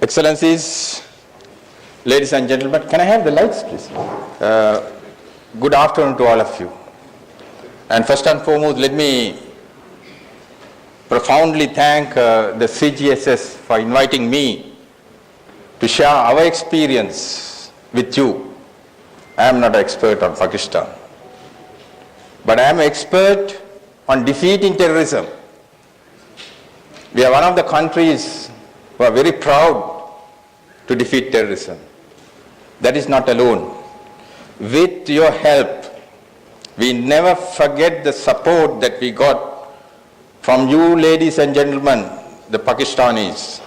Excellencies, ladies and gentlemen, can I have the lights, please? Good afternoon to all of you. And first and foremost, let me profoundly thank the CGSS for inviting me to share our experience with you. I am not an expert on Pakistan, but I am an expert on defeating terrorism. We are one of the countries who are very proud to defeat terrorism. That is not alone. With your help, we never forget the support that we got from you, ladies and gentlemen, the Pakistanis.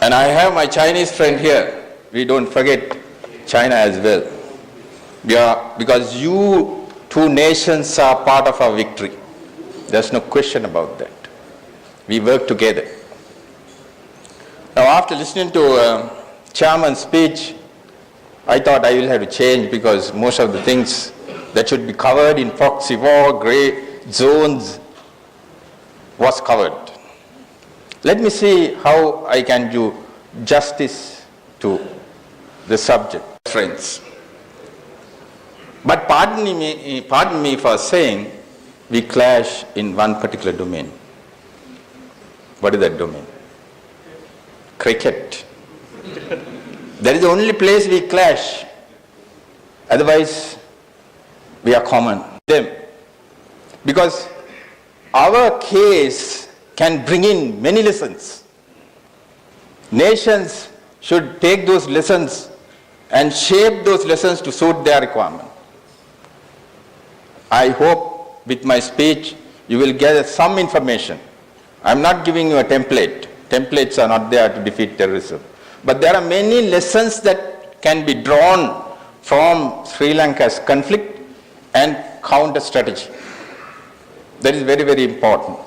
And I have my Chinese friend here. We don't forget China as well. Because you two nations are part of our victory. There's no question about that. We work together. Now, after listening to Chairman's speech, I thought I will have to change because most of the things that should be covered in proxy war, gray zones, was covered. Let me see how I can do justice to the subject, friends. But pardon me for saying we clash in one particular domain. What is that domain? Cricket. That is the only place we clash. Otherwise, we are common. Them. Because our case can bring in many lessons. Nations should take those lessons and shape those lessons to suit their requirement. I hope with my speech you will gather some information. I'm not giving you a template. Templates are not there to defeat terrorism. But there are many lessons that can be drawn from Sri Lanka's conflict and counter strategy. That is very, very important.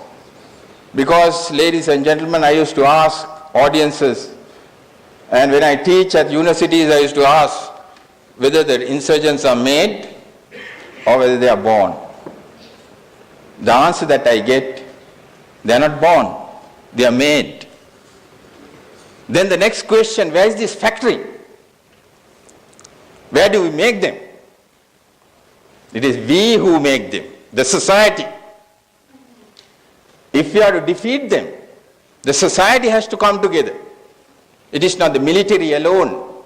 Because, ladies and gentlemen, I used to ask audiences, and when I teach at universities, I used to ask whether the insurgents are made or whether they are born. The answer that I get, they are not born, they are made. Then the next question, where is this factory? Where do we make them? It is we who make them, the society. If we are to defeat them, the society has to come together. It is not the military alone.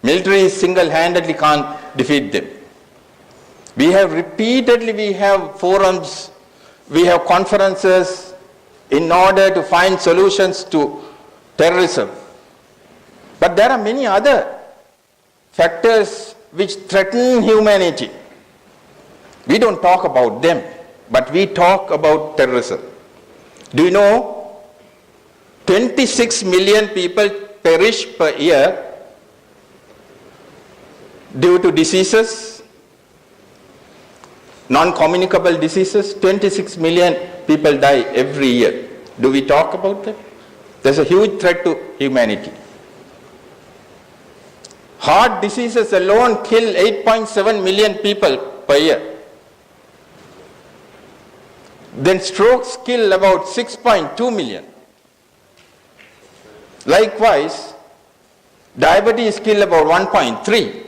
Military single-handedly can't defeat them. We have forums, we have conferences in order to find solutions to terrorism. But there are many other factors which threaten humanity. We don't talk about them, but we talk about terrorism. Do you know 26 million people perish per year due to diseases, non-communicable diseases? 26 million people die every year. Do we talk about them? There's a huge threat to humanity. Heart diseases alone kill 8.7 million people per year. Then strokes kill about 6.2 million. Likewise, diabetes kill about 1.3.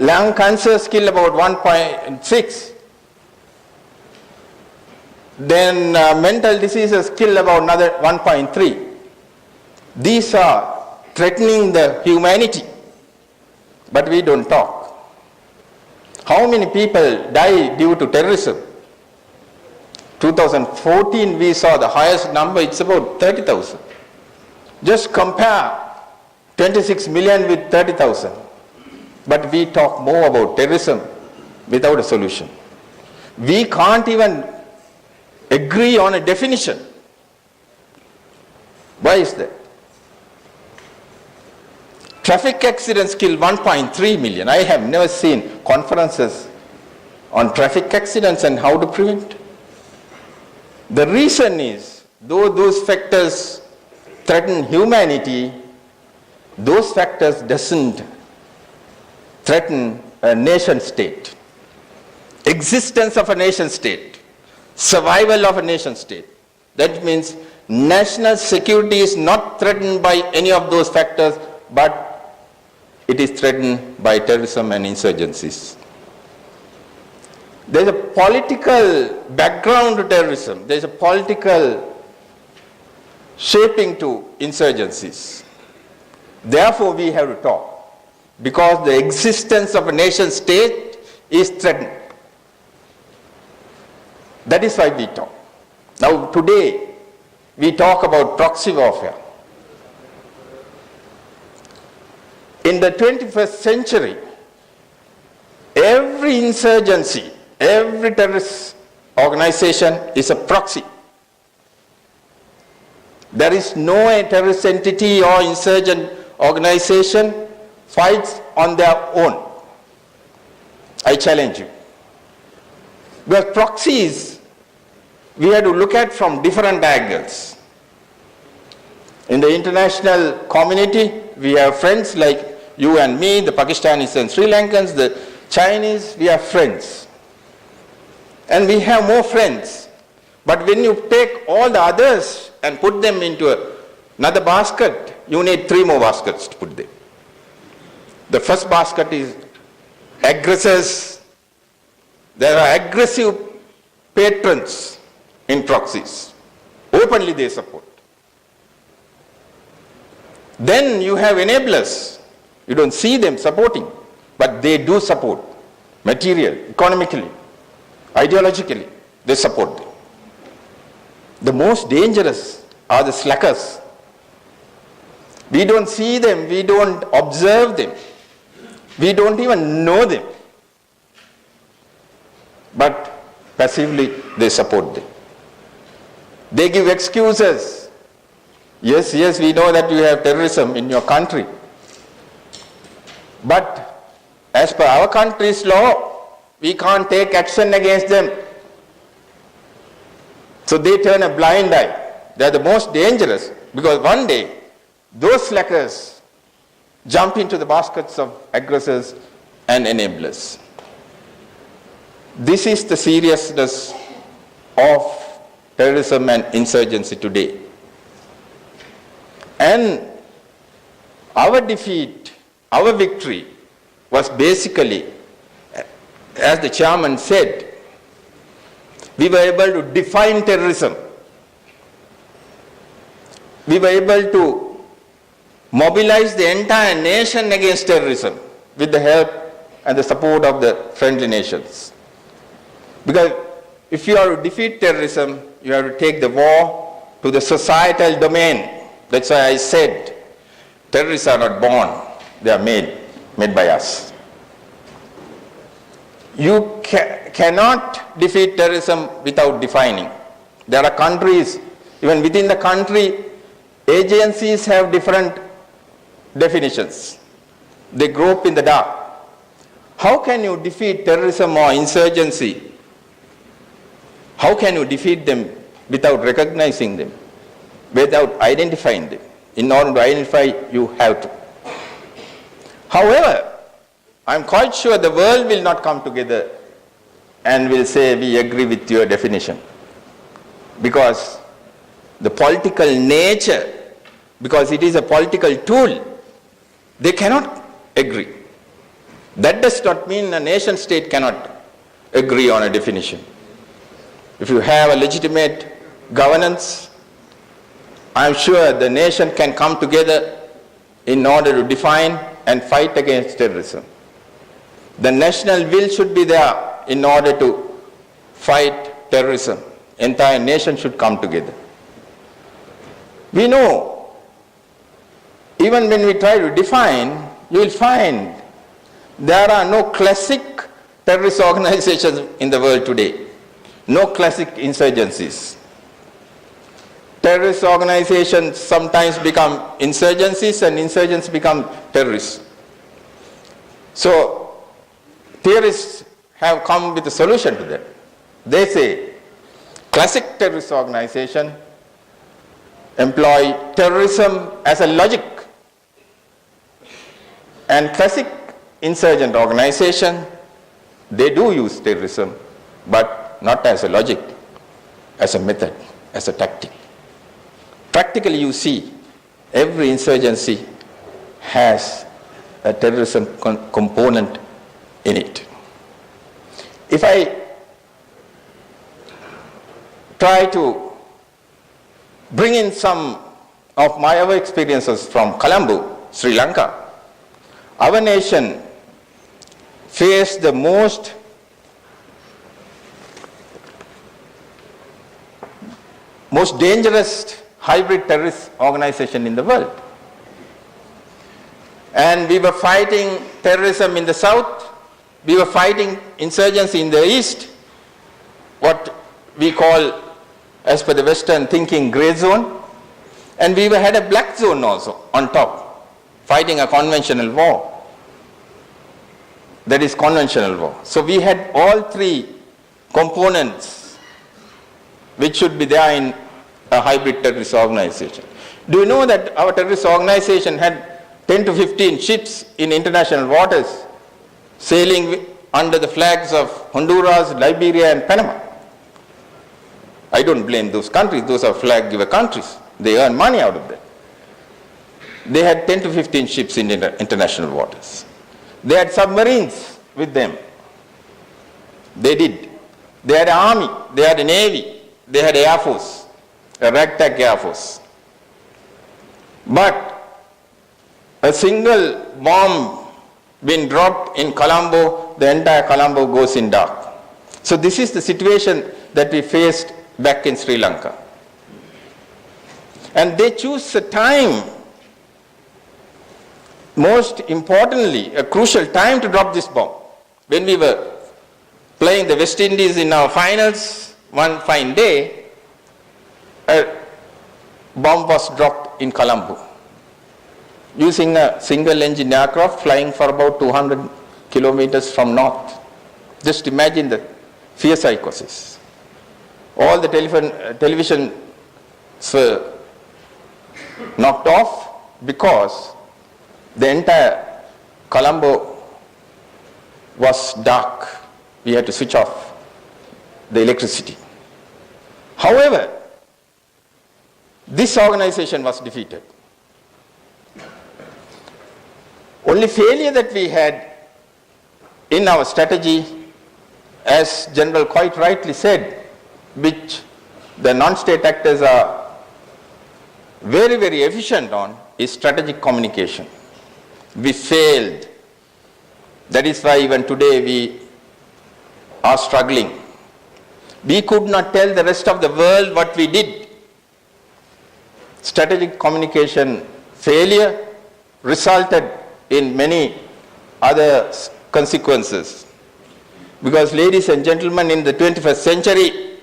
Lung cancers kill about 1.6. Then mental diseases kill about another 1.3. These are threatening the humanity, but we don't talk. How many people die due to terrorism? 2014 we saw the highest number, it's about 30,000. Just compare 26 million with 30,000. But we talk more about terrorism without a solution. We can't even agree on a definition. Why is that? Traffic accidents kill 1.3 million. I have never seen conferences on traffic accidents and how to prevent. The reason is, though those factors threaten humanity, those factors doesn't threaten a nation state. existence of a nation state, survival of a nation state. That means national security is not threatened by any of those factors, but it is threatened by terrorism and insurgencies. There is a political background to terrorism. There is a political shaping to insurgencies. Therefore, we have to talk, because the existence of a nation state is threatened. That is why we talk. Now, today, we talk about proxy warfare. In the 21st century, every insurgency, every terrorist organization is a proxy. There is no terrorist entity or insurgent organization fights on their own. I challenge you. Because proxies, we have to look at from different angles. In the international community, we have friends like you and me, the Pakistanis and Sri Lankans, the Chinese, we are friends. And we have more friends. But when you take all the others and put them into another basket, you need 3 more baskets to put them. The first basket is aggressors. There are aggressive patrons in proxies. Openly they support. Then you have enablers. You don't see them supporting, but they do support. Material, economically, ideologically, they support them. The most dangerous are the slackers. We don't see them, we don't observe them, we don't even know them. But passively they support them. They give excuses. Yes, we know that you have terrorism in your country. But as per our country's law, we can't take action against them. So they turn a blind eye. They are the most dangerous, because one day those slackers jump into the baskets of aggressors and enablers. This is the seriousness of terrorism and insurgency today. And our defeat, our victory was basically, as the chairman said, we were able to define terrorism. We were able to mobilize the entire nation against terrorism with the help and the support of the friendly nations. Because if you are to defeat terrorism, you have to take the war to the societal domain. That's why I said, terrorists are not born, they are made by us. You cannot defeat terrorism without defining. There are countries, even within the country, agencies have different definitions. They grope in the dark. How can you defeat terrorism or insurgency? How can you defeat them without recognizing them, without identifying them? In order to identify, you have to. However, I'm quite sure the world will not come together and will say, we agree with your definition. Because the political nature, because it is a political tool, they cannot agree. That does not mean a nation state cannot agree on a definition. If you have a legitimate governance, I'm sure the nation can come together in order to define and fight against terrorism. The national will should be there in order to fight terrorism. Entire nation should come together. We know, even when we try to define, you will find there are no classic terrorist organizations in the world today. No classic insurgencies. Terrorist organizations sometimes become insurgencies and insurgents become terrorists. So, theorists have come with a solution to that. They say, classic terrorist organization employ terrorism as a logic, and classic insurgent organization They do use terrorism, but not as a logic, as a method, as a tactic. Practically, you see, every insurgency has a terrorism component in it. If I try to bring in some of my other experiences from Colombo, Sri Lanka, our nation faced the most dangerous hybrid terrorist organization in the world. And we were fighting terrorism in the south, we were fighting insurgency in the east, what we call, as per the Western thinking, gray zone, and we had a black zone also on top, fighting a conventional war. That is conventional war. So we had all three components which should be there in a hybrid terrorist organization. Do you know that our terrorist organization had 10 to 15 ships in international waters sailing under the flags of Honduras, Liberia, and Panama? I don't blame those countries, those are flag giver countries. They earn money out of that. They had 10 to 15 ships in international waters. They had submarines with them. They did. They had an army, they had a navy, they had air force, a ragtag air force. But a single bomb being dropped in Colombo, the entire Colombo goes in dark. So this is the situation that we faced back in Sri Lanka. And they choose a time, most importantly, a crucial time to drop this bomb. When we were playing the West Indies in our finals, one fine day, a bomb was dropped in Colombo using a single engine aircraft flying for about 200 kilometers from north. Just imagine the fear psychosis. All the television were knocked off because the entire Colombo was dark. We had to switch off the electricity. However, this organization was defeated. Only failure that we had in our strategy, as General quite rightly said, which the non-state actors are very, very efficient on, is strategic communication. We failed. That is why even today we are struggling. We could not tell the rest of the world what we did. Strategic communication failure resulted in many other consequences. Because, ladies and gentlemen, in the 21st century,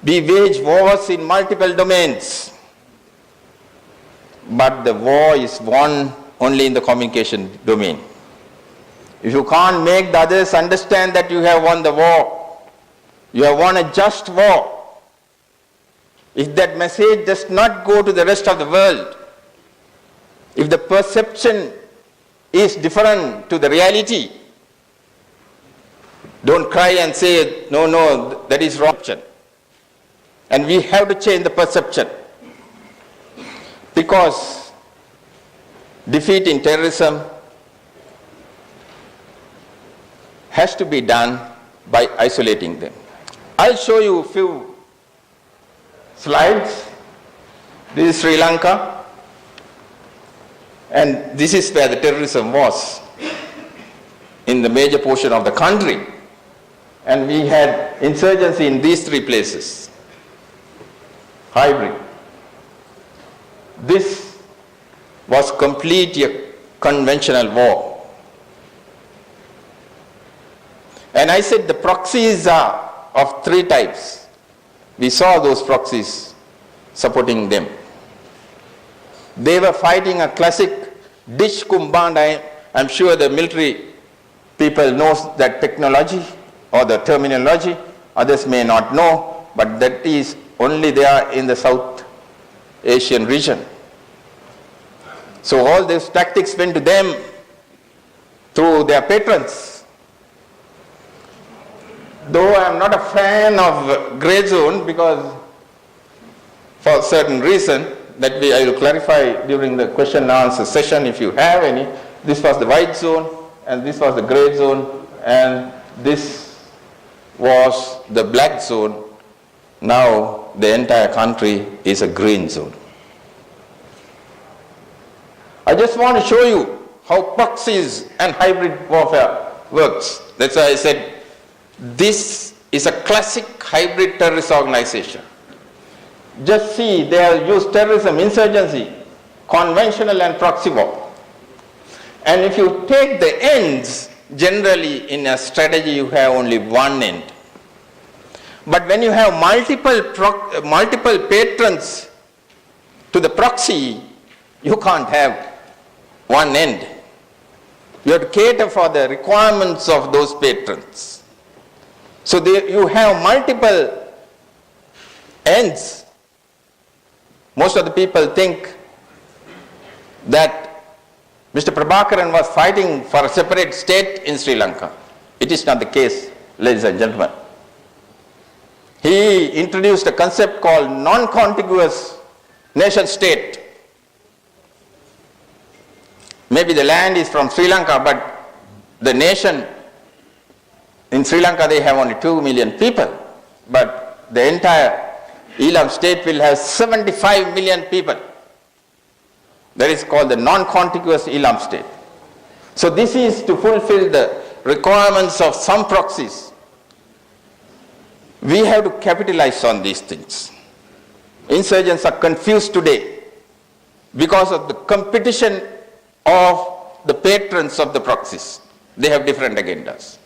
we wage wars in multiple domains. But the war is won only in the communication domain. If you can't make the others understand that you have won the war, you have won a just war. If that message does not go to the rest of the world, if the perception is different to the reality, don't cry and say, no, that is wrong. And we have to change the perception. Because defeating terrorism has to be done by isolating them. I'll show you a few slides. This is Sri Lanka. And this is where the terrorism was in the major portion of the country. And we had insurgency in these three places. Hybrid. This was completely a conventional war. And I said the proxies are of three types. We saw those proxies supporting them. They were fighting a classic dish Commandant. I'm sure the military people know that technology or the terminology. Others may not know, but that is only there in the South Asian region. So all these tactics went to them through their patrons. though I am not a fan of gray zone because for certain reason that I will clarify during the question and answer session if you have any. This was the white zone and this was the gray zone and this was the black zone. Now the entire country is a green zone. I just want to show you how proxies and hybrid warfare works. That's why I said this is a classic hybrid terrorist organization. Just see, they have used terrorism, insurgency, conventional and proxy war. And if you take the ends, generally in a strategy you have only one end. But when you have multiple patrons to the proxy, you can't have one end. You have to cater for the requirements of those patrons. So you have multiple ends. Most of the people think that Mr. Prabhakaran was fighting for a separate state in Sri Lanka. It is not the case, ladies and gentlemen. He introduced a concept called non-contiguous nation state. Maybe the land is from Sri Lanka, but the nation in Sri Lanka, they have only 2 million people, but the entire Elam state will have 75 million people. That is called the non-contiguous Elam state. So this is to fulfill the requirements of some proxies. We have to capitalize on these things. Insurgents are confused today because of the competition of the patrons of the proxies. They have different agendas.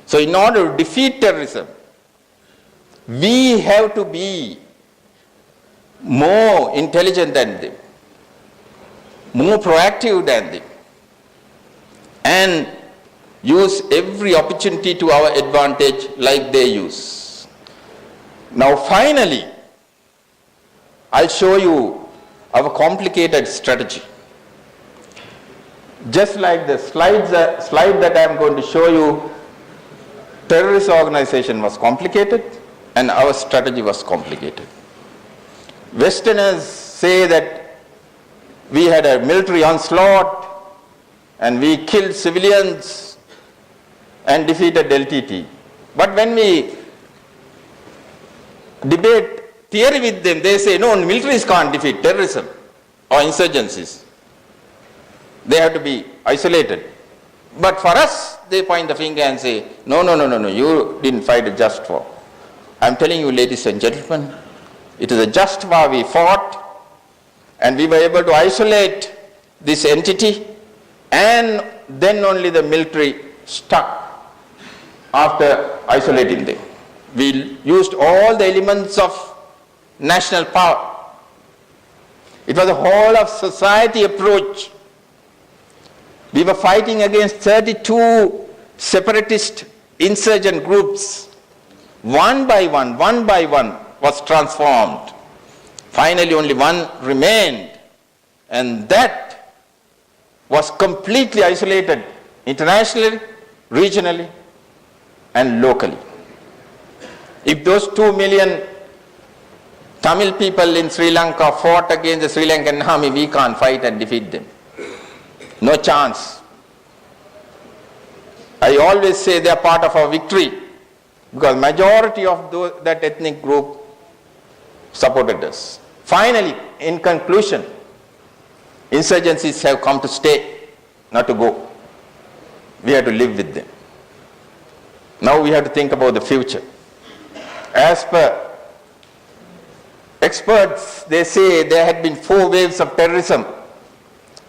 So in order to defeat terrorism, we have to be more intelligent than them, more proactive than them, and use every opportunity to our advantage like they use. Now finally, I'll show you our complicated strategy. Just like the slide that I'm going to show you, terrorist organization was complicated and our strategy was complicated. Westerners say that we had a military onslaught and we killed civilians and defeated LTT. But when we debate theory with them, they say, no, militaries can't defeat terrorism or insurgencies. They have to be isolated. But for us, they point the finger and say, no, you didn't fight a just war. I'm telling you, ladies and gentlemen, it is a just war we fought, and we were able to isolate this entity, and then only the military stuck after isolating them. We used all the elements of national power. It was a whole of society approach. We were fighting against 32 separatist insurgent groups. One by one was transformed. Finally, only one remained, and that was completely isolated internationally, regionally, and locally. If those 2 million Tamil people in Sri Lanka fought against the Sri Lankan army, we can't fight and defeat them. No chance. I always say they are part of our victory because majority of that ethnic group supported us. Finally, in conclusion, insurgencies have come to stay, not to go. We have to live with them. Now we have to think about the future. As per experts, they say there had been 4 waves of terrorism,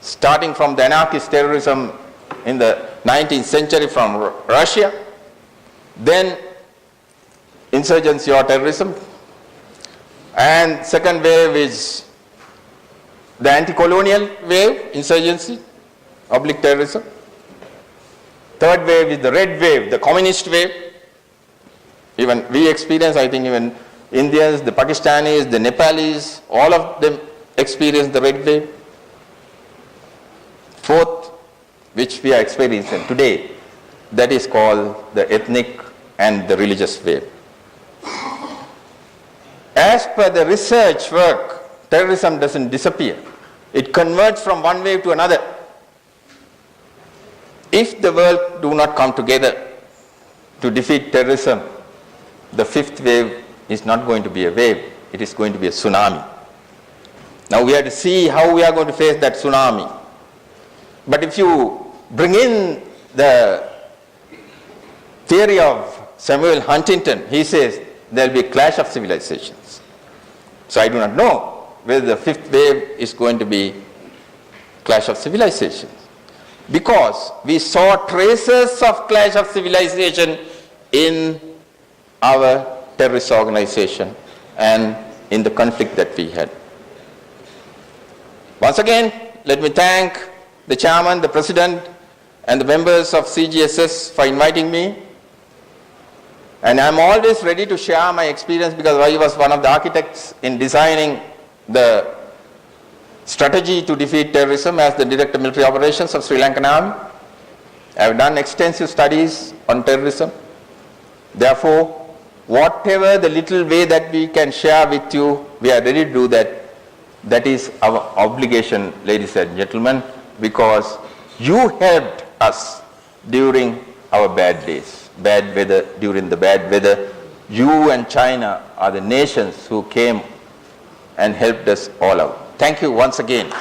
starting from the anarchist terrorism in the 19th century from Russia, then insurgency or terrorism, and second wave is the anti-colonial wave, insurgency, oblique terrorism. Third wave is the red wave, the communist wave. Even we experience, I think even Indians, the Pakistanis, the Nepalis, all of them experience the red wave. Fourth, which we are experiencing today, that is called the ethnic and the religious wave. As per the research work, terrorism doesn't disappear. It converts from one wave to another. If the world do not come together to defeat terrorism, the fifth wave is not going to be a wave, it is going to be a tsunami. Now we have to see how we are going to face that tsunami. But if you bring in the theory of Samuel Huntington, he says there will be a clash of civilizations. So I do not know whether the fifth wave is going to be clash of civilizations, because we saw traces of clash of civilization in our terrorist organization and in the conflict that we had. Once again, let me thank the chairman, the president, and the members of CGSS for inviting me. And I'm always ready to share my experience, because I was one of the architects in designing the strategy to defeat terrorism as the Director of Military Operations of Sri Lankan Army. I have done extensive studies on terrorism. Therefore, whatever the little way that we can share with you, we are ready to do that. That is our obligation, ladies and gentlemen, because you helped us during our bad days, bad weather, during the bad weather. You and China are the nations who came and helped us all out. Thank you once again.